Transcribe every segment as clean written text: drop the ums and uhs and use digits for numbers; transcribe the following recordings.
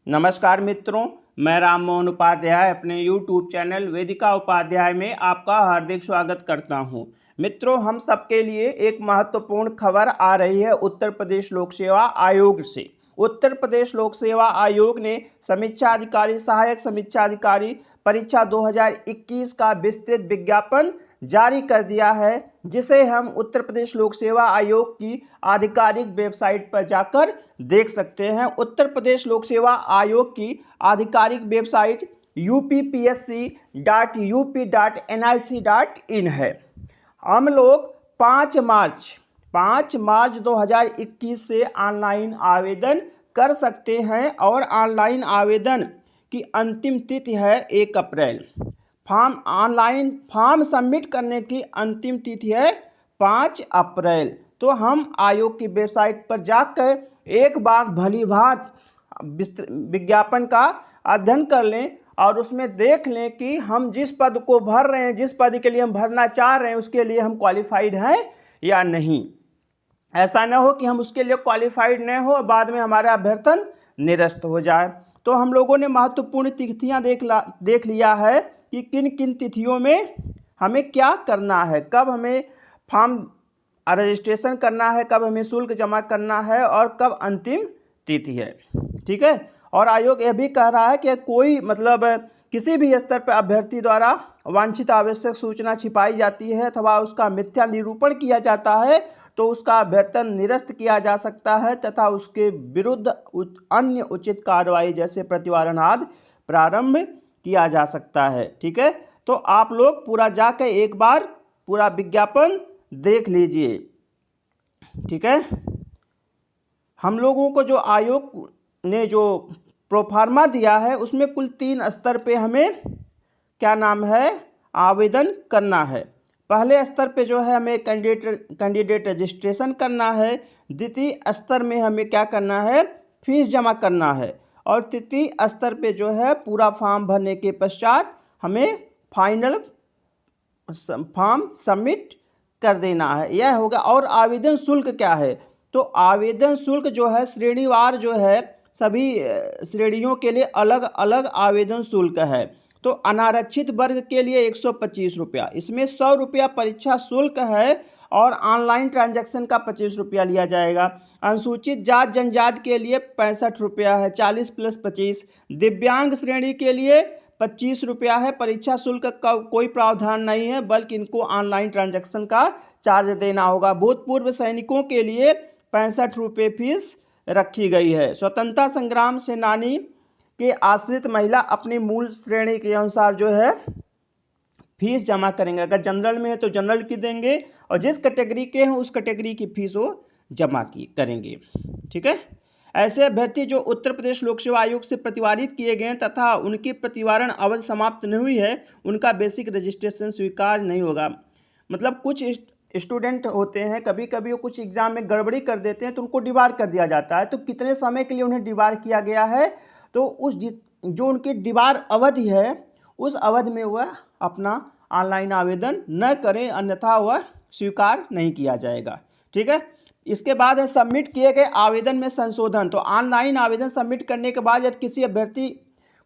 नमस्कार मित्रों, मैं राम मोहन उपाध्याय अपने YouTube चैनल वेदिका उपाध्याय में आपका हार्दिक स्वागत करता हूं। मित्रों, हम सबके लिए एक महत्वपूर्ण खबर आ रही है उत्तर प्रदेश लोक सेवा आयोग से। उत्तर प्रदेश लोक सेवा आयोग ने समीक्षा अधिकारी, सहायक समीक्षा अधिकारी परीक्षा 2021 का विस्तृत विज्ञापन जारी कर दिया है, जिसे हम उत्तर प्रदेश लोक सेवा आयोग की आधिकारिक वेबसाइट पर जाकर देख सकते हैं। उत्तर प्रदेश लोक सेवा आयोग की आधिकारिक वेबसाइट uppsc.up.nic.in है। हम लोग 5 मार्च 2021 से ऑनलाइन आवेदन कर सकते हैं और ऑनलाइन आवेदन की अंतिम तिथि है 1 अप्रैल। फॉर्म सबमिट करने की अंतिम तिथि है 5 अप्रैल। तो हम आयोग की वेबसाइट पर जाकर एक बार भली भांत विज्ञापन का अध्ययन कर लें और उसमें देख लें कि हम जिस पद को भर रहे हैं, जिस पद के लिए हम भरना चाह रहे हैं, उसके लिए हम क्वालिफाइड हैं या नहीं। ऐसा न हो कि हम उसके लिए क्वालिफाइड न हो, बाद में हमारा अभ्यर्थन निरस्त हो जाए। तो हम लोगों ने महत्वपूर्ण तिथियां देख लिया है कि किन किन तिथियों में हमें क्या करना है, कब हमें फॉर्म रजिस्ट्रेशन करना है, कब हमें शुल्क जमा करना है और कब अंतिम तिथि है। ठीक है। और आयोग यह भी कह रहा है कि कोई किसी भी स्तर पर अभ्यर्थी द्वारा वांछित आवश्यक सूचना छिपाई जाती है अथवा उसका मिथ्या निरूपण किया जाता है तो उसका अभ्यर्थन निरस्त किया जा सकता है तथा उसके विरुद्ध अन्य उचित कार्रवाई जैसे प्रतिवारण आदि प्रारंभ किया जा सकता है। ठीक है। तो आप लोग पूरा जाकर एक बार पूरा विज्ञापन देख लीजिए। ठीक है। हम लोगों को जो आयोग ने जो प्रोफार्मा दिया है उसमें कुल 3 स्तर पे हमें आवेदन करना है। पहले स्तर पे जो है हमें कैंडिडेट रजिस्ट्रेशन करना है। द्वितीय स्तर में हमें क्या करना है, फीस जमा करना है। और तृतीय स्तर पे जो है पूरा फॉर्म भरने के पश्चात हमें फाइनल फॉर्म सबमिट कर देना है, यह होगा। और आवेदन शुल्क क्या है, तो आवेदन शुल्क जो है श्रेणीवार जो है सभी श्रेणियों के लिए अलग अलग आवेदन शुल्क है। तो अनारक्षित वर्ग के लिए 125 रुपया, इसमें 100 रुपया परीक्षा शुल्क है और ऑनलाइन ट्रांजैक्शन का 25 रुपया लिया जाएगा। अनुसूचित जात जनजाति के लिए 65 रुपया है, 40 + 25। दिव्यांग श्रेणी के लिए 25 रुपया है। परीक्षा शुल्क का कोई प्रावधान नहीं है, बल्कि इनको ऑनलाइन ट्रांजैक्शन का चार्ज देना होगा। भूतपूर्व सैनिकों के लिए 65 रुपये फीस रखी गई है। स्वतंत्रता संग्राम सेनानी के आश्रित महिला अपनी मूल श्रेणी के अनुसार जो है फीस जमा करेंगे। अगर जनरल में है तो जनरल की देंगे और जिस कैटेगरी के हैं उस कैटेगरी की फीस वो जमा करेंगे। ठीक है। ऐसे अभ्यर्थी जो उत्तर प्रदेश लोक सेवा आयोग से प्रतिवारित किए गए हैं तथा उनकी प्रतिवारण अवधि समाप्त नहीं हुई है, उनका बेसिक रजिस्ट्रेशन स्वीकार नहीं होगा। कुछ स्टूडेंट होते हैं, कभी कभी वो कुछ एग्जाम में गड़बड़ी कर देते हैं तो उनको डिबार कर दिया जाता है। तो कितने समय के लिए उन्हें डिबार किया गया है, तो उस जो उनकी डिबार अवधि है उस अवधि में वह अपना ऑनलाइन आवेदन न करें, अन्यथा वह स्वीकार नहीं किया जाएगा। ठीक है। इसके बाद है सबमिट किए गए आवेदन में संशोधन। तो ऑनलाइन आवेदन सबमिट करने के बाद यदि किसी अभ्यर्थी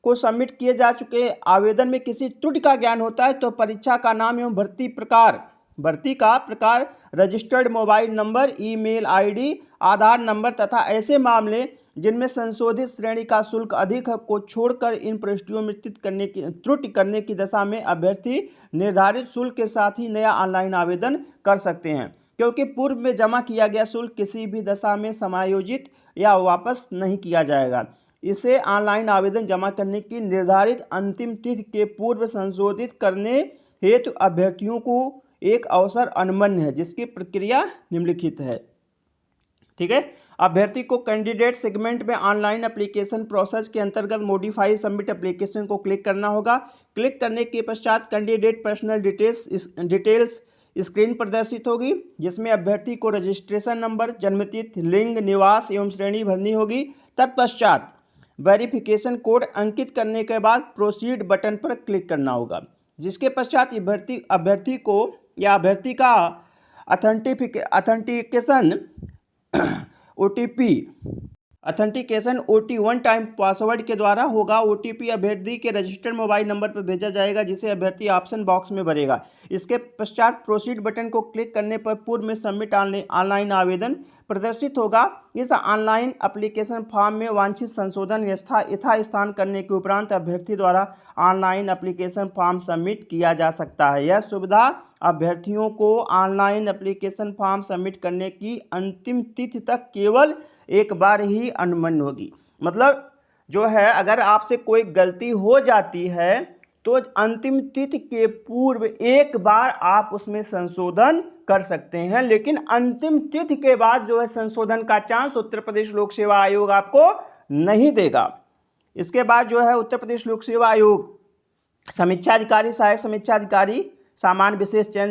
को सबमिट किए जा चुके आवेदन में किसी त्रुटि का ज्ञान होता है तो परीक्षा का नाम एवं भर्ती का प्रकार, registered mobile number, email ID, Aadhaar number तथा ऐसे मामले जिनमें संशोधित श्रेणी का शुल्क अधिक है को छोड़कर इन प्रविष्टियों में त्रुटि करने की दशा में अभ्यर्थी निर्धारित शुल्क के साथ ही नया ऑनलाइन आवेदन कर सकते हैं, क्योंकि पूर्व में जमा किया गया शुल्क किसी भी दशा में समायोजित या वापस नहीं किया जाएगा। इसे ऑनलाइन आवेदन जमा करने की निर्धारित अंतिम तिथि के पूर्व संशोधित करने हेतु अभ्यर्थियों को एक अवसर अनुमन्य है, जिसकी प्रक्रिया निम्नलिखित है। ठीक है। अभ्यर्थी को कैंडिडेट सेगमेंट में ऑनलाइन एप्लीकेशन प्रोसेस के अंतर्गत मॉडिफाई सबमिट एप्लीकेशन को क्लिक करना होगा। क्लिक करने के पश्चात कैंडिडेट पर्सनल डिटेल्स स्क्रीन प्रदर्शित होगी, जिसमें अभ्यर्थी को रजिस्ट्रेशन नंबर, जन्मतिथि, लिंग, निवास एवं श्रेणी भरनी होगी। तत्पश्चात वेरिफिकेशन कोड अंकित करने के बाद प्रोसीड बटन पर क्लिक करना होगा, जिसके पश्चात अभ्यर्थी को या अभ्यर्थी का authentication OTP authentication OT one time password के द्वारा होगा। OTP अभ्यर्थी के रजिस्टर्ड मोबाइल नंबर पर भेजा जाएगा, जिसे अभ्यर्थी ऑप्शन बॉक्स में भरेगा। इसके पश्चात प्रोसीड बटन को क्लिक करने पर पूर्व में सबमिट ऑनलाइन आवेदन प्रदर्शित होगा। इस ऑनलाइन एप्लीकेशन फॉर्म में वांछित संशोधन यथास्थान करने के उपरांत अभ्यर्थी द्वारा ऑनलाइन एप्लीकेशन फॉर्म सबमिट किया जा सकता है। यह सुविधा अभ्यर्थियों को ऑनलाइन एप्लीकेशन फॉर्म सबमिट करने की अंतिम तिथि तक केवल एक बार ही अनुमन्य होगी। मतलब जो है, अगर आपसे कोई गलती हो जाती है तो अंतिम तिथि के पूर्व एक बार आप उसमें संशोधन कर सकते हैं, लेकिन अंतिम तिथि के बाद जो है संशोधन का चांस उत्तर प्रदेश लोक सेवा आयोग आपको नहीं देगा। इसके बाद जो है उत्तर प्रदेश लोक सेवा आयोग समीक्षा अधिकारी, सहायक समीक्षा अधिकारी, सामान्य विशेष चयन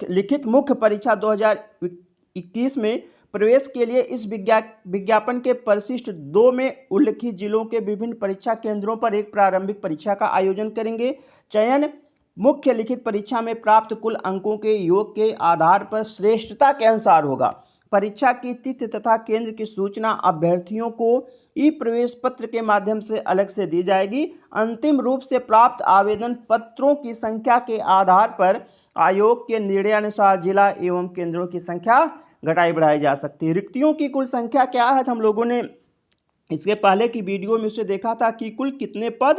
लिखित मुख्य परीक्षा 2021 में प्रवेश के लिए इस विज्ञापन के परिशिष्ट 2 में उल्लिखित जिलों के विभिन्न परीक्षा केंद्रों पर एक प्रारंभिक परीक्षा का आयोजन करेंगे। चयन मुख्य लिखित परीक्षा में प्राप्त कुल अंकों के योग के आधार पर श्रेष्ठता के अनुसार होगा। परीक्षा की तिथि तथा केंद्र की सूचना अभ्यर्थियों को ई प्रवेश पत्र के माध्यम से अलग से दी जाएगी। अंतिम रूप से प्राप्त आवेदन पत्रों की संख्या के आधार पर आयोग के निर्णयानुसार जिला एवं केंद्रों की संख्या घटाई बढ़ाई जा सकती है। रिक्तियों की कुल संख्या क्या है? हम लोगों ने इसके पहले की वीडियो में उसे देखा था कि कुल कितने पद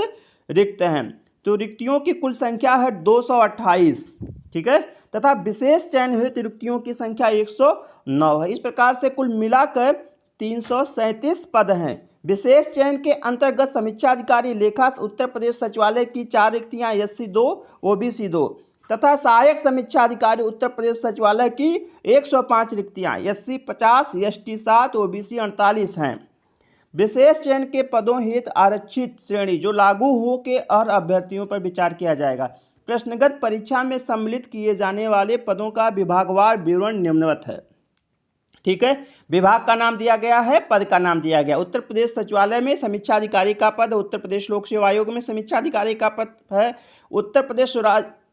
रिक्त हैं। तो रिक्तियों की कुल संख्या है 228, ठीक है, तथा विशेष चयन हेतु रिक्तियों की संख्या 109 है। इस प्रकार से कुल मिलाकर 337 पद हैं। विशेष चयन के अंतर्गत समीक्षा अधिकारी लेखा उत्तर प्रदेश सचिवालय की 4 रिक्तियां SC 2 OBC 2 तथा सहायक समीक्षा अधिकारी उत्तर प्रदेश सचिवालय की 105 रिक्तियां SC 50 ST 7 OBC 48 हैं। विशेष चयन के पदों हेतु आरक्षित श्रेणी जो लागू हो के अर्ह अभ्यर्थियों पर विचार किया जाएगा। प्रश्नगत परीक्षा में सम्मिलित किए जाने वाले पदों का विभागवार विवरण निम्नवत है, ठीक है। विभाग का नाम दिया गया है, पद का नाम दिया गया। उत्तर प्रदेश सचिवालय में समीक्षा अधिकारी का पद, उत्तर प्रदेश लोक सेवा आयोग में समीक्षा अधिकारी का पद है, उत्तर प्रदेश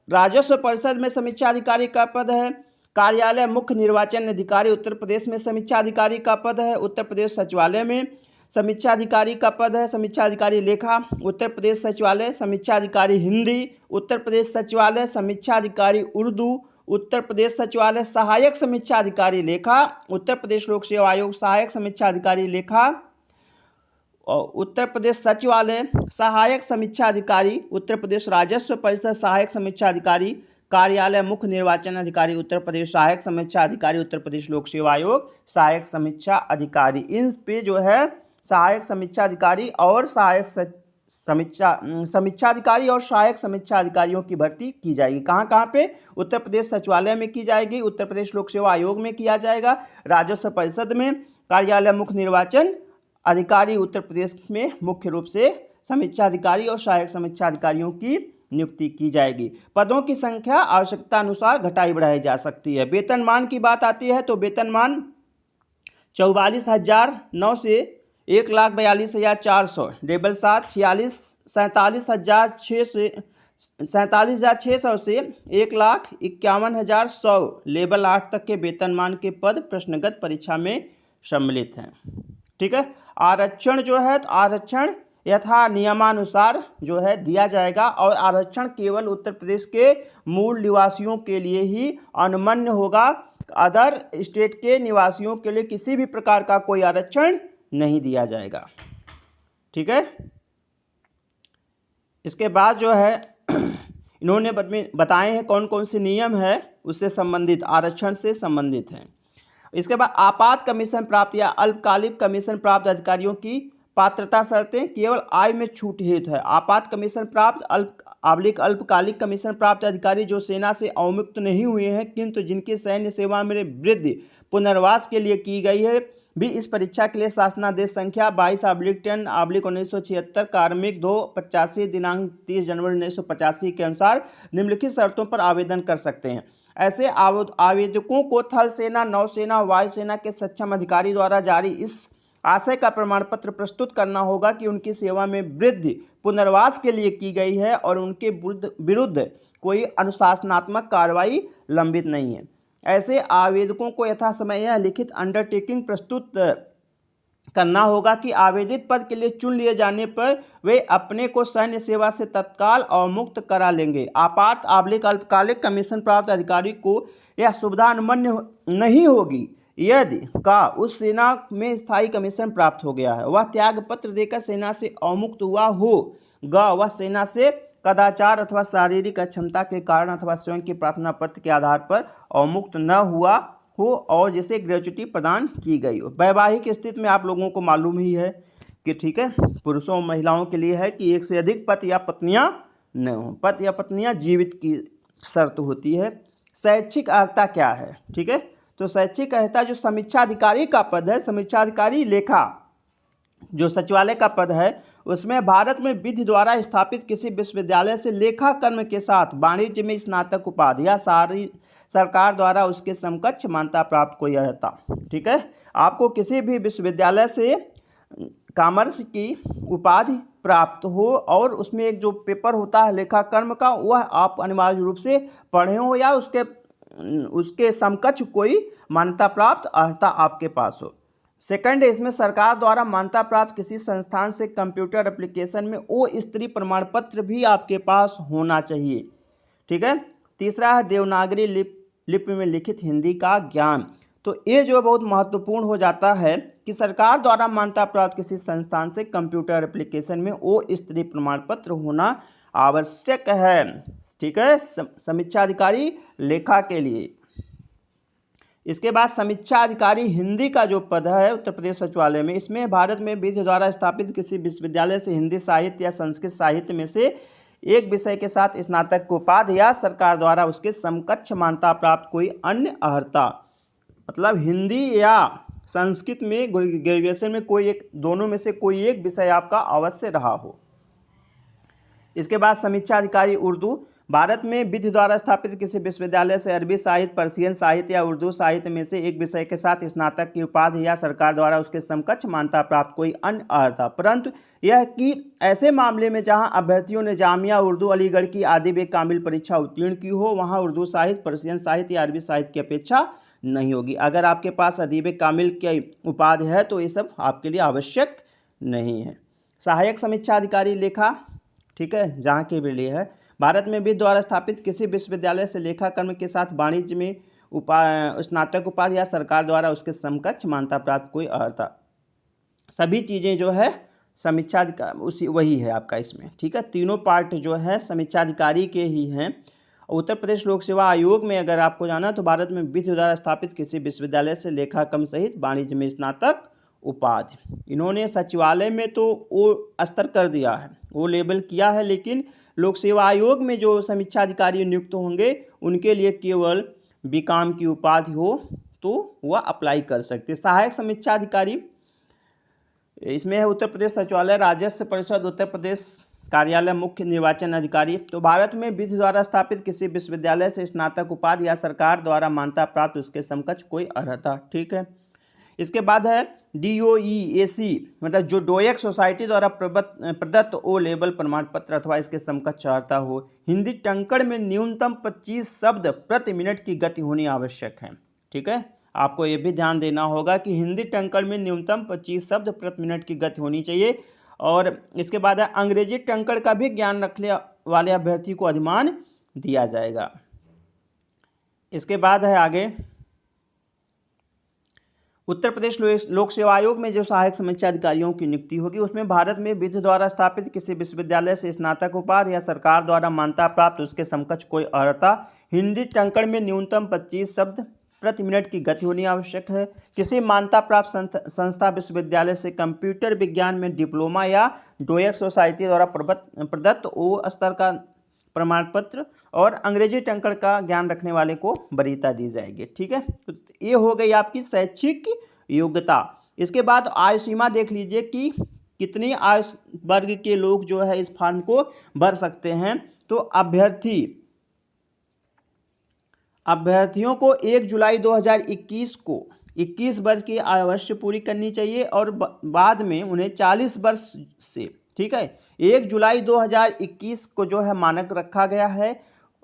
राजस्व परिषद में समीक्षा अधिकारी का पद है, कार्यालय मुख्य निर्वाचन अधिकारी उत्तर प्रदेश में समीक्षा अधिकारी का पद है, उत्तर प्रदेश सचिवालय में समीक्षा अधिकारी का पद है, समीक्षा अधिकारी लेखा उत्तर प्रदेश सचिवालय, समीक्षा अधिकारी हिंदी उत्तर प्रदेश सचिवालय, समीक्षा अधिकारी उर्दू उत्तर प्रदेश सचिवालय, सहायक समीक्षा अधिकारी लेखा उत्तर प्रदेश लोक सेवा आयोग, सहायक समीक्षा अधिकारी लेखा उत्तर प्रदेश सचिवालय, सहायक समीक्षा अधिकारी उत्तर प्रदेश राजस्व परिषद, सहायक समीक्षा अधिकारी कार्यालय मुख्य निर्वाचन अधिकारी उत्तर प्रदेश, सहायक समीक्षा अधिकारी उत्तर प्रदेश लोक सेवा आयोग, सहायक समीक्षा अधिकारी। इन पे जो है सहायक समीक्षा अधिकारी और समीक्षा अधिकारी और सहायक समीक्षा अधिकारियों की भर्ती की जाएगी। कहाँ कहाँ पे? उत्तर प्रदेश सचिवालय में की जाएगी, उत्तर प्रदेश लोक सेवा आयोग में किया जाएगा, राजस्व परिषद में, कार्यालय मुख्य निर्वाचन अधिकारी उत्तर प्रदेश में मुख्य रूप से समीक्षा अधिकारी और सहायक समीक्षा अधिकारियों की नियुक्ति की जाएगी। पदों की संख्या आवश्यकता अनुसार घटाई बढ़ाई जा सकती है। वेतनमान की बात आती है तो वेतनमान 44,009 से 1,42,400, लेवल 7 47,600 से 1,51,100, लेवल 8 तक के वेतनमान के पद प्रश्नगत परीक्षा में सम्मिलित हैं, ठीक है। आरक्षण जो है तो आरक्षण यथा नियमानुसार जो है दिया जाएगा और आरक्षण केवल उत्तर प्रदेश के मूल निवासियों के लिए ही अनुमन्य होगा। अदर स्टेट के निवासियों के लिए किसी भी प्रकार का कोई आरक्षण नहीं दिया जाएगा, ठीक है। इसके बाद जो है इन्होंने बताए हैं कौन कौन से नियम है उससे संबंधित, आरक्षण से संबंधित हैं। इसके बाद आपात कमीशन प्राप्त या अल्पकालिक कमीशन प्राप्त अधिकारियों की पात्रता शर्तें केवल आय में छूट हेतु है। आपात कमीशन प्राप्त अल्पकालिक कमीशन प्राप्त अधिकारी जो सेना से अवमुक्त नहीं हुए हैं किंतु जिनकी सैन्य सेवा में वृद्धि पुनर्वास के लिए की गई है भी इस परीक्षा के लिए शासनादेश संख्या 22/10/1976 कार्मिक 2/85 दिनांक 30 जनवरी 1985 के अनुसार निम्नलिखित शर्तों पर आवेदन कर सकते हैं। ऐसे आवेदकों को थल सेना, नौसेना, वायुसेना के सक्षम अधिकारी द्वारा जारी इस आशय का प्रमाण पत्र प्रस्तुत करना होगा कि उनकी सेवा में वृद्धि पुनर्वास के लिए की गई है और उनके विरुद्ध कोई अनुशासनात्मक कार्रवाई लंबित नहीं है। ऐसे आवेदकों को यथासमय यह लिखित अंडरटेकिंग प्रस्तुत करना होगा कि आवेदित पद के लिए चुन लिए जाने पर वे अपने को सैन्य सेवा से तत्काल अवमुक्त करा लेंगे। आपात अल्पकालिक कमीशन प्राप्त अधिकारी को यह सुविधा अनुमन्य नहीं होगी यदि का उस सेना में स्थायी कमीशन प्राप्त हो गया है, वह त्याग पत्र देकर सेना से अवमुक्त हुआ हो, वह सेना से कदाचार अथवा शारीरिक अक्षमता के कारण अथवा स्वयं की प्रार्थना पत्र के आधार पर अवमुक्त न हुआ हो और जिसे ग्रेच्युटी प्रदान की गई हो। वैवाहिक स्थिति में आप लोगों को मालूम ही है कि ठीक है, पुरुषों और महिलाओं के लिए है कि एक से अधिक पति या पत्नियां न हो, पति या पत्नियां जीवित की शर्त होती है। शैक्षिक अर्हता क्या है? ठीक है, तो शैक्षिक अर्हता जो समीक्षा अधिकारी का पद है, समीक्षा अधिकारी लेखा जो सचिवालय का पद है, उसमें भारत में विधि द्वारा स्थापित किसी विश्वविद्यालय से लेखा कर्म के साथ वाणिज्य में स्नातक उपाधि या सरकार द्वारा उसके समकक्ष मान्यता प्राप्त कोई अर्हता। ठीक है, आपको किसी भी विश्वविद्यालय से कॉमर्स की उपाधि प्राप्त हो और उसमें एक जो पेपर होता है लेखा कर्म का, वह आप अनिवार्य रूप से पढ़े हो या उसके समकक्ष कोई मान्यता प्राप्त अर्हता आपके पास हो। सेकंड है, इसमें सरकार द्वारा मान्यता प्राप्त किसी संस्थान से कंप्यूटर एप्लीकेशन में ओ स्त्री प्रमाण पत्र भी आपके पास होना चाहिए। ठीक है, तीसरा है देवनागरी लिपि में लिखित हिंदी का ज्ञान। तो ये जो बहुत महत्वपूर्ण हो जाता है कि सरकार द्वारा मान्यता प्राप्त किसी संस्थान से कंप्यूटर एप्लीकेशन में ओ स्त्री प्रमाण पत्र होना आवश्यक है। ठीक है, समीक्षा अधिकारी लेखा के लिए। इसके बाद समीक्षा अधिकारी हिंदी का जो पद है उत्तर प्रदेश सचिवालय में, इसमें भारत में विधि द्वारा स्थापित किसी विश्वविद्यालय से हिंदी साहित्य या संस्कृत साहित्य में से एक विषय के साथ स्नातक की उपाधि या सरकार द्वारा उसके समकक्ष मान्यता प्राप्त कोई अन्य अर्हता, मतलब हिंदी या संस्कृत में ग्रेजुएशन में कोई एक, दोनों में से कोई एक विषय आपका अवश्य रहा हो। इसके बाद समीक्षा अधिकारी उर्दू, भारत में विधि द्वारा स्थापित किसी विश्वविद्यालय से अरबी साहित्य, पर्शियन साहित्य या उर्दू साहित्य में से एक विषय के साथ स्नातक की उपाधि या सरकार द्वारा उसके समकक्ष मान्यता प्राप्त कोई अन्य अर्हता, परंतु यह कि ऐसे मामले में जहां अभ्यर्थियों ने जामिया उर्दू अलीगढ़ की आदिब कामिल परीक्षा उत्तीर्ण की हो, वहां उर्दू साहित्य, पर्शियन साहित्य या अरबी साहित्य की अपेक्षा नहीं होगी। अगर आपके पास अदीब कामिल की उपाधि है तो ये सब आपके लिए आवश्यक नहीं है। सहायक समीक्षा अधिकारी लेखा, ठीक है, जहाँ के भी लिए है, भारत में विधि द्वारा स्थापित किसी विश्वविद्यालय से लेखा कर्म के साथ वाणिज्य में स्नातक उपाधि या सरकार द्वारा उसके समकक्ष मान्यता प्राप्त कोई अर्हता, सभी चीज़ें जो है समीक्षा अधिकारी उसी वही है आपका इसमें। ठीक है, तीनों पार्ट जो है समीक्षा अधिकारी के ही हैं। उत्तर प्रदेश लोक सेवा आयोग में अगर आपको जाना तो भारत में विधि द्वारा स्थापित किसी विश्वविद्यालय से लेखा कर्म सहित वाणिज्य में स्नातक उपाधि, इन्होंने सचिवालय में तो वो स्तर कर दिया है, वो लेबल किया है, लेकिन लोक सेवा आयोग में जो समीक्षा अधिकारी नियुक्त होंगे उनके लिए केवल बीकॉम की उपाधि हो तो वह अप्लाई कर सकते। सहायक समीक्षा अधिकारी इसमें है उत्तर प्रदेश सचिवालय, राजस्व परिषद, उत्तर प्रदेश कार्यालय, मुख्य निर्वाचन अधिकारी। तो भारत में विधि द्वारा स्थापित किसी विश्वविद्यालय से स्नातक उपाधि या सरकार द्वारा मान्यता प्राप्त उसके समकक्ष कोई अर्हता। ठीक है, इसके बाद है DOEAC, मतलब जो डोएक सोसाइटी द्वारा प्रदत्त ओ लेवल प्रमाण पत्र अथवा इसके समकक्ष अर्हता हो। हिंदी टंकण में न्यूनतम 25 शब्द प्रति मिनट की गति होनी आवश्यक है। ठीक है, आपको ये भी ध्यान देना होगा कि हिंदी टंकण में न्यूनतम 25 शब्द प्रति मिनट की गति होनी चाहिए। और इसके बाद है अंग्रेजी टंकण का भी ज्ञान रखने वाले अभ्यर्थी को अधिमान दिया जाएगा। इसके बाद है आगे उत्तर प्रदेश लोक सेवा आयोग में जो सहायक समीक्षा अधिकारियों की नियुक्ति होगी उसमें भारत में विधि द्वारा स्थापित किसी विश्वविद्यालय से स्नातक उपाधि या सरकार द्वारा मान्यता प्राप्त उसके समकक्ष कोई अर्हता, हिंदी टंकण में न्यूनतम 25 शब्द प्रति मिनट की गति होनी आवश्यक है। किसी मान्यता प्राप्त संस्था विश्वविद्यालय से कंप्यूटर विज्ञान में डिप्लोमा या डोएक सोसाइटी द्वारा प्रदत्त ओ स्तर का प्रमाण पत्र और अंग्रेजी टंकण का ज्ञान रखने वाले को वरीयता दी जाएगी। ठीक है, तो ये हो गई आपकी शैक्षिक योग्यता। इसके बाद आयु सीमा देख लीजिए कि कितनी आयु वर्ग के लोग जो है इस फॉर्म को भर सकते हैं। तो अभ्यर्थियों को 1 जुलाई 2021 को 21 वर्ष की आयु अवश्य पूरी करनी चाहिए और बाद में उन्हें 40 वर्ष से, ठीक है, 1 जुलाई 2021 को जो है मानक रखा गया है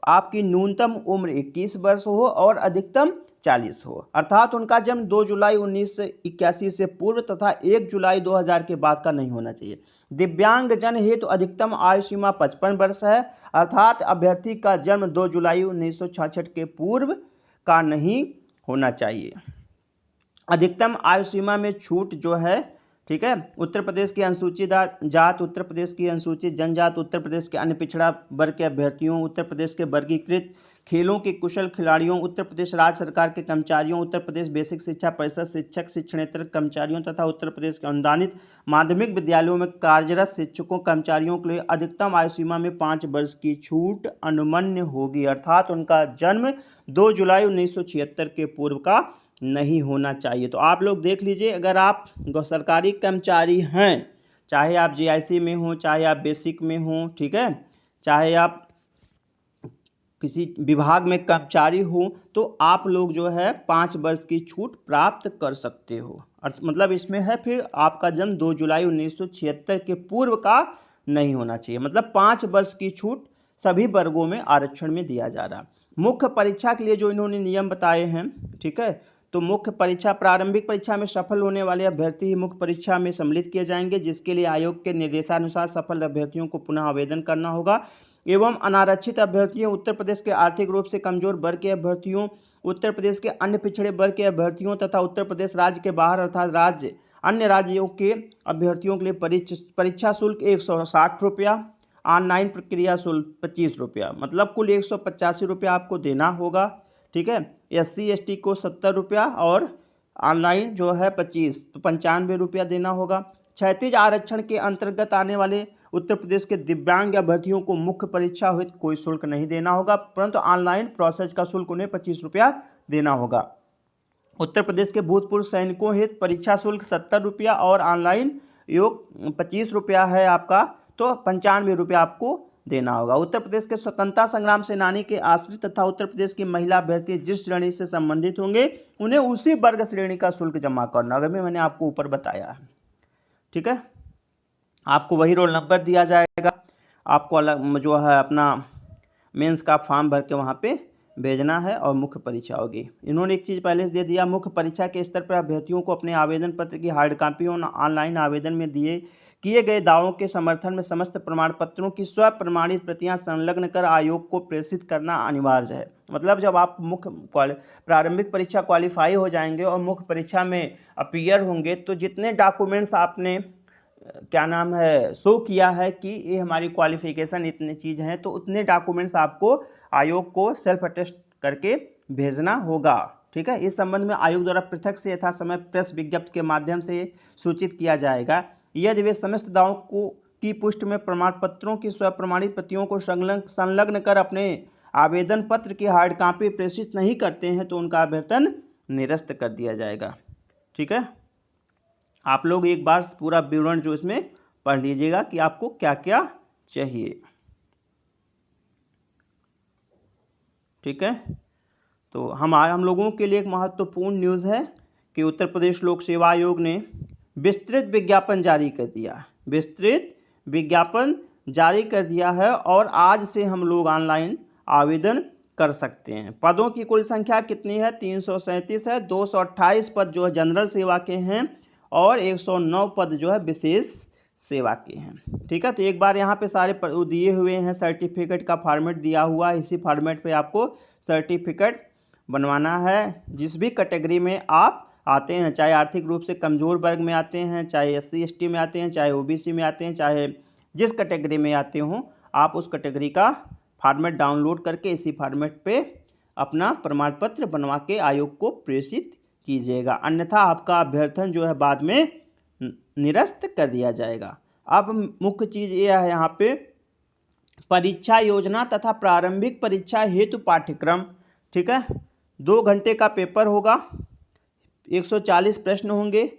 आपकी न्यूनतम उम्र 21 वर्ष हो और अधिकतम 40 हो, अर्थात उनका जन्म 2 जुलाई 1981 से पूर्व तथा 1 जुलाई 2000 के बाद का नहीं होना चाहिए। दिव्यांग जन हेतु अधिकतम आयु सीमा 55 वर्ष है, अर्थात अभ्यर्थी का जन्म 2 जुलाई 1966 के पूर्व का नहीं होना चाहिए। अधिकतम आयु सीमा में छूट जो है, ठीक है, उत्तर प्रदेश की अनुसूचित जात, उत्तर प्रदेश की अनुसूचित जनजात, उत्तर प्रदेश के अन्य पिछड़ा वर्ग के अभ्यर्थियों, उत्तर प्रदेश के वर्गीकृत खेलों के कुशल खिलाड़ियों, उत्तर प्रदेश राज्य सरकार के कर्मचारियों, उत्तर प्रदेश बेसिक शिक्षा परिषद शिक्षक शिक्षणेतर कर्मचारियों तथा उत्तर प्रदेश के अनुदानित माध्यमिक विद्यालयों में कार्यरत शिक्षकों कर्मचारियों के लिए अधिकतम आयु सीमा में 5 वर्ष की छूट अनुमन्य होगी, अर्थात उनका जन्म 2 जुलाई 1976 के पूर्व का नहीं होना चाहिए। तो आप लोग देख लीजिए, अगर आप सरकारी कर्मचारी हैं, चाहे आप जीआईसी में हो, चाहे आप बेसिक में हो, ठीक है, चाहे आप किसी विभाग में कर्मचारी हो, तो आप लोग जो है 5 वर्ष की छूट प्राप्त कर सकते हो। मतलब इसमें है फिर आपका जन्म 2 जुलाई 1976 के पूर्व का नहीं होना चाहिए, मतलब 5 वर्ष की छूट सभी वर्गों में आरक्षण में दिया जा रहा। मुख्य परीक्षा के लिए जो इन्होंने नियम बताए हैं, ठीक है, तो मुख्य परीक्षा प्रारंभिक परीक्षा में सफल होने वाले अभ्यर्थी ही मुख्य परीक्षा में सम्मिलित किए जाएंगे, जिसके लिए आयोग के निर्देशानुसार सफल अभ्यर्थियों को पुनः आवेदन करना होगा। एवं अनारक्षित अभ्यर्थियों, उत्तर प्रदेश के आर्थिक रूप से कमजोर वर्ग के अभ्यर्थियों, उत्तर प्रदेश के अन्य पिछड़े वर्ग के अभ्यर्थियों तथा उत्तर प्रदेश राज्य के बाहर अर्थात अन्य राज्यों के अभ्यर्थियों के लिए परीक्षा शुल्क 160 रुपया, ऑनलाइन प्रक्रिया शुल्क 25 रुपया, मतलब कुल 185 रुपया आपको देना होगा, ठीक है। SC ST को 70 रुपया और ऑनलाइन जो है 25, तो 95 रुपया देना होगा। क्षैतिज आरक्षण के अंतर्गत आने वाले उत्तर प्रदेश के दिव्यांग अभ्यर्थियों को मुख्य परीक्षा हुई कोई शुल्क नहीं देना होगा, परंतु ऑनलाइन प्रोसेस का शुल्क उन्हें 25 रुपया देना होगा। उत्तर प्रदेश के भूतपूर्व सैनिकों हेतु परीक्षा शुल्क 70 रुपया और ऑनलाइन योग 25 रुपया है आपका, तो 95 रुपया आपको देना होगा। उत्तर प्रदेश के स्वतंत्रता संग्राम सेनानी के आश्रित तथा उत्तर प्रदेश की महिला अभ्यर्थी जिस श्रेणी से संबंधित होंगे उन्हें उसी वर्ग श्रेणी का शुल्क जमा करना होगा, मैंने आपको ऊपर बताया है, ठीक है। आपको वही रोल नंबर दिया जाएगा, आपको अलग जो है अपना मेंस का फॉर्म भर के वहाँ पे भेजना है और मुख्य परीक्षा होगी। इन्होंने एक चीज़ पहले से दे दिया, मुख्य परीक्षा के स्तर पर अभ्यर्थियों को अपने आवेदन पत्र की हार्ड कॉपी और ऑनलाइन आवेदन में किए गए दावों के समर्थन में समस्त प्रमाण पत्रों की स्व प्रमाणित प्रतियां संलग्न कर आयोग को प्रेषित करना अनिवार्य है। मतलब जब आप मुख्य प्रारंभिक परीक्षा क्वालिफाई हो जाएंगे और मुख्य परीक्षा में अपीयर होंगे, तो जितने डॉक्यूमेंट्स आपने क्या नाम है शो किया है कि ये हमारी क्वालिफिकेशन इतने चीज़ हैं, तो उतने डॉक्यूमेंट्स आपको आयोग को सेल्फ अटेस्ट करके भेजना होगा, ठीक है। इस संबंध में आयोग द्वारा पृथक से यथा समय प्रेस विज्ञप्ति के माध्यम से सूचित किया जाएगा। यदि वे समस्त दावों की पुष्टि में प्रमाण पत्रों की स्वप्रमाणित प्रतियों को संलग्न कर अपने आवेदन पत्र की हार्ड कॉपी प्रेषित नहीं करते हैं तो उनका आवेदन निरस्त कर दिया जाएगा, ठीक है। आप लोग एक बार पूरा विवरण जो इसमें पढ़ लीजिएगा कि आपको क्या क्या चाहिए, ठीक है। तो हम लोगों के लिए एक महत्वपूर्ण न्यूज़ है कि उत्तर प्रदेश लोक सेवा आयोग ने विस्तृत विज्ञापन जारी कर दिया, विस्तृत विज्ञापन जारी कर दिया है और आज से हम लोग ऑनलाइन आवेदन कर सकते हैं। पदों की कुल संख्या कितनी है? 337 है। 228 पद जो है जनरल सेवा के हैं और 109 पद जो है विशेष सेवा के हैं, ठीक है। तो एक बार यहाँ पे सारे दिए हुए हैं, सर्टिफिकेट का फॉर्मेट दिया हुआ है, इसी फॉर्मेट पे आपको सर्टिफिकेट बनवाना है। जिस भी कैटेगरी में आप आते हैं, चाहे आर्थिक रूप से कमज़ोर वर्ग में आते हैं, चाहे SC ST में आते हैं, चाहे OBC में आते हैं, चाहे जिस कैटेगरी में आते हों, आप उस कैटेगरी का फॉर्मेट डाउनलोड करके इसी फॉर्मेट पे अपना प्रमाण पत्र बनवा के आयोग को प्रेषित कीजिएगा, अन्यथा आपका अभ्यर्थन जो है बाद में निरस्त कर दिया जाएगा। अब मुख्य चीज़ ये है यहाँ पे परीक्षा योजना तथा प्रारंभिक परीक्षा हेतु पाठ्यक्रम, ठीक है। 2 घंटे का पेपर होगा, 140 प्रश्न होंगे,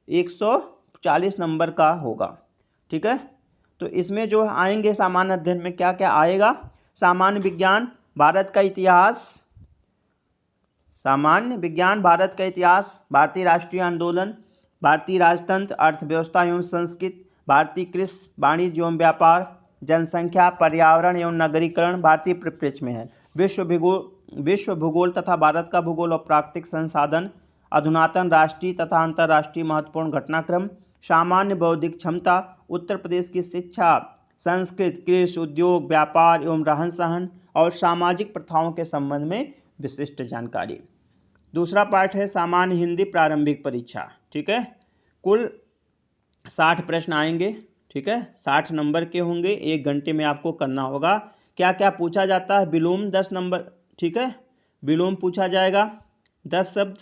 140 नंबर का होगा, ठीक है। तो इसमें जो आएंगे सामान्य अध्ययन में क्या क्या आएगा? सामान्य विज्ञान, भारत का इतिहास, सामान्य विज्ञान, भारत का इतिहास, भारतीय राष्ट्रीय आंदोलन, भारतीय राजतंत्र, अर्थव्यवस्था एवं संस्कृति, भारतीय कृषि, वाणिज्य एवं व्यापार, जनसंख्या, पर्यावरण एवं नगरीकरण, भारतीय परिप्रेक्ष्य में है, विश्व भूगोल, विश्व भूगोल तथा भारत का भूगोल और प्राकृतिक संसाधन, अधुनातन राष्ट्रीय तथा अंतर्राष्ट्रीय महत्वपूर्ण घटनाक्रम, सामान्य बौद्धिक क्षमता, उत्तर प्रदेश की शिक्षा, संस्कृत, कृषि, उद्योग, व्यापार एवं रहन सहन और सामाजिक प्रथाओं के संबंध में विशिष्ट जानकारी। दूसरा पार्ट है सामान्य हिंदी प्रारंभिक परीक्षा। ठीक है, कुल 60 प्रश्न आएंगे। ठीक है, 60 नंबर के होंगे, 1 घंटे में आपको करना होगा। क्या क्या पूछा जाता है? विलोम 10 नंबर। ठीक है, विलोम पूछा जाएगा 10 शब्द,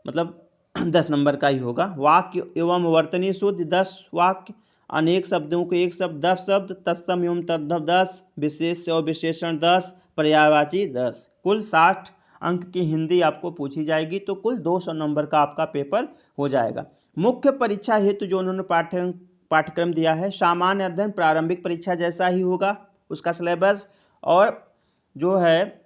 मतलब 10 नंबर का ही होगा। वाक्य एवं वर्तनी शुद्ध 10 वाक्य, अनेक शब्दों को 1 शब्द 10 शब्द, तत्सम एवं तद्भव 10, विशेष और विशेषण 10, पर्यायवाची 10। कुल 60 अंक की हिंदी आपको पूछी जाएगी, तो कुल 200 नंबर का आपका पेपर हो जाएगा। मुख्य परीक्षा हेतु जो उन्होंने पाठ्यक्रम दिया है, सामान्य अध्ययन प्रारंभिक परीक्षा जैसा ही होगा उसका सिलेबस, और जो है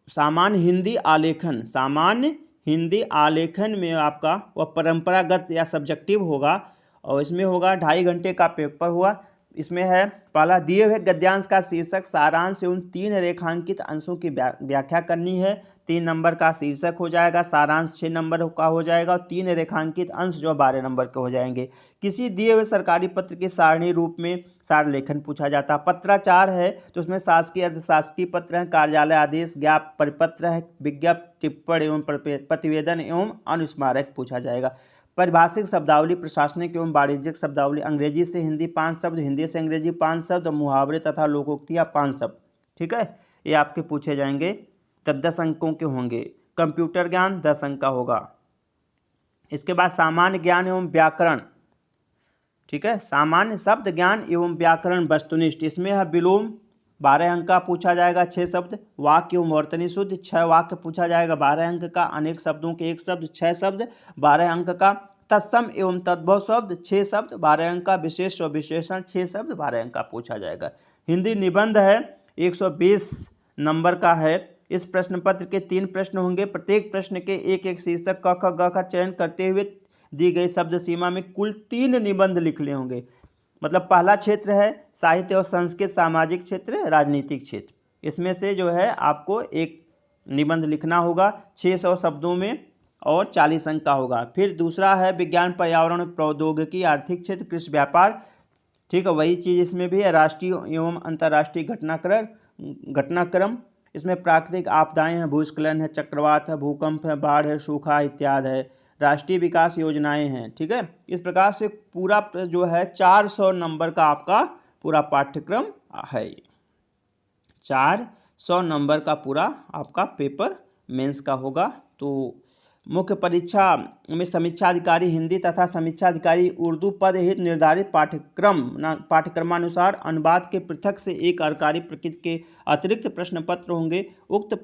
सामान्य हिंदी आलेखन, सामान्य हिंदी आलेखन में आपका वह परंपरागत या सब्जेक्टिव होगा, और इसमें होगा 2.5 घंटे का पेपर हुआ। इसमें है पहला, दिए हुए गद्यांश का शीर्षक सारांश से उन 3 रेखांकित अंशों की व्याख्या करनी है। 3 नंबर का शीर्षक हो जाएगा, सारांश 6 नंबर का हो जाएगा, और 3 रेखांकित अंश जो 12 नंबर के हो जाएंगे। किसी दिए हुए सरकारी पत्र के सारणी रूप में सार लेखन पूछा जाता है। पत्राचार है तो उसमें शासकीय अर्धशासकीय पत्र है, कार्यालय आदेश, ज्ञाप परिपत्र है, विज्ञप्ति, टिप्पणी एवं प्रतिवेदन एवं अनुस्मारक पूछा जाएगा। परिभाषिक शब्दावली, प्रशासनिक एवं वाणिज्यिक शब्दावली, अंग्रेजी से हिंदी 5 शब्द, हिंदी से अंग्रेजी 5 शब्द, मुहावरे तथा लोकोक्तियाँ 5 शब्द। ठीक है, ये आपके पूछे जाएंगे, तब 10 अंकों के होंगे। कंप्यूटर ज्ञान 10 अंक का होगा। इसके बाद सामान्य ज्ञान एवं व्याकरण। ठीक है, सामान्य शब्द ज्ञान एवं व्याकरण वस्तुनिष्ठ, इसमें है विलोम 12 अंक का पूछा जाएगा, 6 शब्द, वाक्य एवं वर्तनी शुद्ध 6 वाक्य पूछा जाएगा, 12 अंक का, अनेक शब्दों के 1 शब्द 6 शब्द 12 अंक का, तत्सम एवं तद्भव शब्द 6 शब्द 12 अंक का, विशेष और विशेषण 6 शब्द 12 अंक का पूछा जाएगा। हिंदी निबंध है 120 नंबर का है। इस प्रश्न पत्र के 3 प्रश्न होंगे, प्रत्येक प्रश्न के एक शीर्षक क ख ग का चयन करते हुए दी गई शब्द सीमा में कुल 3 निबंध लिखने होंगे। मतलब पहला क्षेत्र है साहित्य और संस्कृत, सामाजिक क्षेत्र, राजनीतिक क्षेत्र। इसमें से जो है आपको एक निबंध लिखना होगा 600 शब्दों में और 40 अंक का होगा। फिर दूसरा है विज्ञान पर्यावरण प्रौद्योगिकी, आर्थिक क्षेत्र, कृषि व्यापार। ठीक है, वही चीज़ इसमें भी है, राष्ट्रीय एवं अंतर्राष्ट्रीय घटनाक्रम। इसमें प्राकृतिक आपदाएं हैं, भूस्खलन है, चक्रवात है, भूकंप है, बाढ़ है, सूखा इत्यादि है, राष्ट्रीय विकास योजनाएं हैं। ठीक है, इस प्रकार से पूरा जो है 400 नंबर का आपका पूरा पाठ्यक्रम है। 400 नंबर का पूरा आपका पेपर मेंस का होगा। तो मुख्य परीक्षा में समीक्षा अधिकारी हिंदी तथा समीक्षा अधिकारी उर्दू पद हेतु निर्धारित पाठ्यक्रमानुसार अनुवाद के पृथक से एक अर्कारी प्रकृति के अतिरिक्त प्रश्न पत्र होंगे। उक्त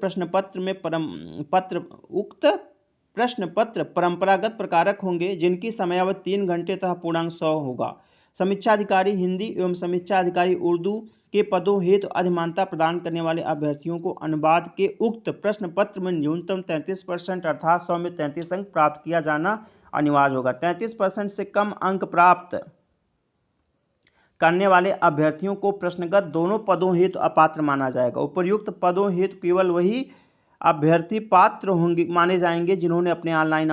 प्रश्न पत्र परंपरागत प्रकारक होंगे, जिनकी समयावधि 3 घंटे तथा पूर्णांक 100 होगा। समीक्षा अधिकारी हिंदी एवं समीक्षा अधिकारी उर्दू के पदों हेतु अधिमानता प्रदान करने वाले अभ्यर्थियों को अनुवाद के उक्त प्रश्न पत्र में न्यूनतम 33% अर्थात 100 में 33 अंक प्राप्त किया जाना अनिवार्य होगा। 33% से कम अंक प्राप्त करने वाले अभ्यर्थियों को प्रश्नगत दोनों पदों हेतु अपात्र माना जाएगा। उपर्युक्त पदों हेतु केवल वही अभ्यर्थी पात्र होंगे माने जाएंगे जिन्होंने अपने ऑनलाइन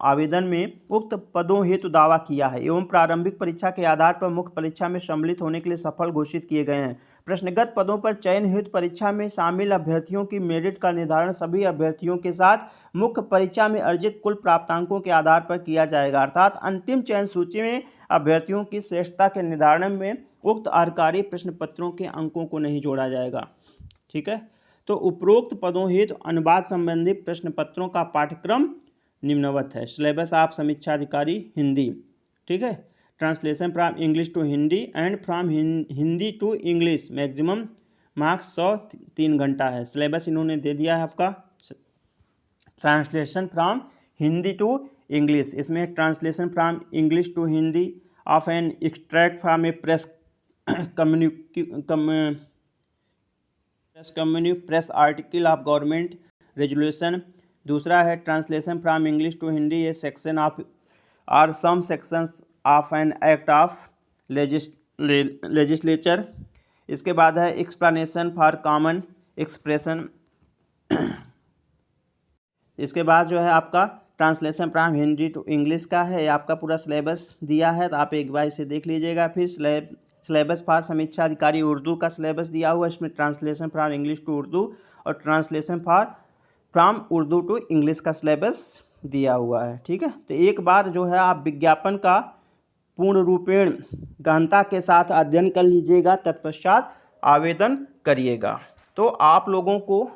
आवेदन में उक्त पदों हेतु दावा किया है एवं प्रारंभिक परीक्षा के आधार पर मुख्य परीक्षा में सम्मिलित होने के लिए सफल घोषित किए गए हैं। प्रश्नगत पदों पर चयन हेतु परीक्षा में शामिल अभ्यर्थियों की मेरिट का निर्धारण सभी अभ्यर्थियों के साथ मुख्य परीक्षा में अर्जित कुल प्राप्तांकों के आधार पर किया जाएगा, अर्थात अंतिम चयन सूची में अभ्यर्थियों की श्रेष्ठता के निर्धारण में उक्त अर्हकारी प्रश्न पत्रों के अंकों को नहीं जोड़ा जाएगा। ठीक है, तो उपरोक्त पदों हेतु अनुवाद संबंधी प्रश्न पत्रों का पाठ्यक्रम निम्नवत है। सिलेबस आप समीक्षा अधिकारी हिंदी। ठीक है, translation from English to Hindi and from Hindi to English, maximum marks 100, 3 घंटा है। सिलेबस इन्होंने दे दिया है आपका translation from Hindi to English. इसमें translation from English to Hindi of an extract from a press article of government resolution. दूसरा है translation from English to Hindi a section of or some sections of an act of legislature. इसके बाद है explanation for common expression. इसके बाद जो है आपका translation from Hindi to English का है, आपका पूरा सिलेबस दिया है, तो आप एक बार इसे देख लीजिएगा। फिर सिलेबस फॉर समीक्षा अधिकारी उर्दू का सिलेबस दिया हुआ है, इसमें translation from English to Urdu और translation from Urdu to English का सिलेबस दिया हुआ है। ठीक है, तो एक बार जो है आप विज्ञापन का पूर्ण रूपेण गहनता के साथ अध्ययन कर लीजिएगा, तत्पश्चात आवेदन करिएगा। तो आप लोगों को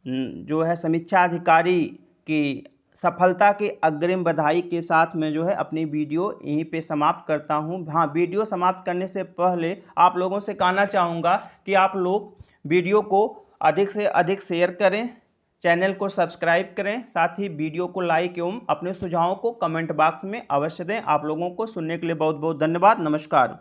जो है समीक्षा अधिकारी की सफलता के अग्रिम बधाई के साथ मैं जो है अपनी वीडियो यहीं पे समाप्त करता हूं। हाँ, वीडियो समाप्त करने से पहले आप लोगों से कहना चाहूँगा कि आप लोग वीडियो को अधिक से अधिक शेयर करें, चैनल को सब्सक्राइब करें, साथ ही वीडियो को लाइक एवं अपने सुझावों को कमेंट बॉक्स में अवश्य दें। आप लोगों को सुनने के लिए बहुत बहुत धन्यवाद। नमस्कार।